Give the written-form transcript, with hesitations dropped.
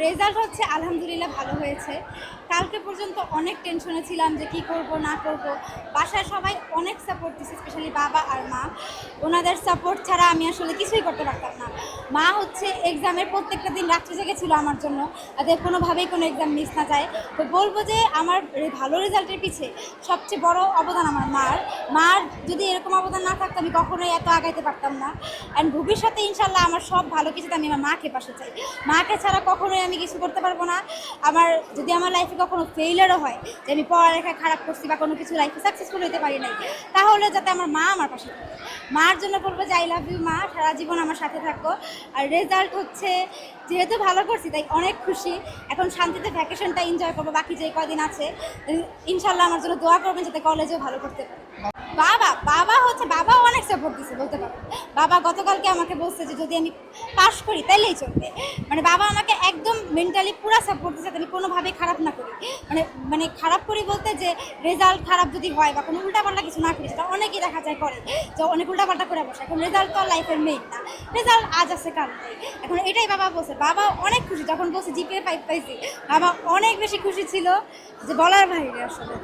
Result হচ্ছে আলহামদুলিল্লাহ ভালো হয়েছে। কালকে পর্যন্ত অনেক টেনশনে ছিলাম যে কি করব না করব। বাসায় সবাই অনেক সাপোর্ট দিচ্ছে, স্পেশালি বাবা আর মা। ওনাদের সাপোর্ট ছাড়া আমি আসলে কিছুই করতে পারতাম না। মা হচ্ছে এক্সামের প্রত্যেকটা দিন রাত্রে জেগেছিল আমার জন্য, যাতে কোনোভাবেই কোনো এক্সাম মিস না যায়। তো বলবো যে আমার ভালো রেজাল্টের পিছে সবচেয়ে বড় অবদান আমার মার যদি এরকম অবদান না থাকতো আমি কখনোই এত আগাইতে পারতাম না। অ্যান্ড ভবিষ্যতে ইনশাল্লাহ আমার সব ভালো কিছুতে আমি আমার মাকে পাশে চাই। মাকে ছাড়া কখনোই আমি কিছু করতে পারবো না। যদি আমার লাইফে কখনো ফেইলারও হয়, যে আমি পড়ালেখা খারাপ করছি বা কোনো কিছু লাইফে সাকসেসফুল হতে পারি নাই, তাহলে যাতে আমার মা আমার পাশে থাকে। মার জন্য বলবো যে আই লাভ ইউ মা, সারা জীবন আমার সাথে থাকো। আর রেজাল্ট হচ্ছে যেহেতু ভালো করছি তাই অনেক খুশি। এখন শান্তিতে ভ্যাকেশনটা এনজয় করবো, বাকি যে কদিন আছে। ইনশাল্লাহ আমার জন্য দোয়া করবেন যাতে কলেজেও ভালো করতে পারি। বাবা অনেক সাপোর্ট দিচ্ছে বলতে পারো। বাবা গতকালকে আমাকে বলছে যে যদি আমি পাশ করি তাইলেই চলবে। মানে বাবা আমাকে একদম মেন্টালি পুরো সাপোর্ট দিচ্ছে, আমি কোনোভাবেই খারাপ না করি। মানে খারাপ করি বলতে যে রেজাল্ট খারাপ যদি হয় বা কোনো উল্টাপাল্টা কিছু না করি, সেটা অনেকেই দেখা যায় করে যে অনেক উল্টাপাল্টা করে বসে। এখন রেজাল্ট তো লাইফের মেইন না, রেজাল্ট আজ আছে কাল নেই। এখন এটাই বাবা বলছে। বাবা অনেক খুশি যখন বলছে জিপিএ 5 পাইছি। বাবা অনেক বেশি খুশি ছিল যে বলার বাইরে আসলে।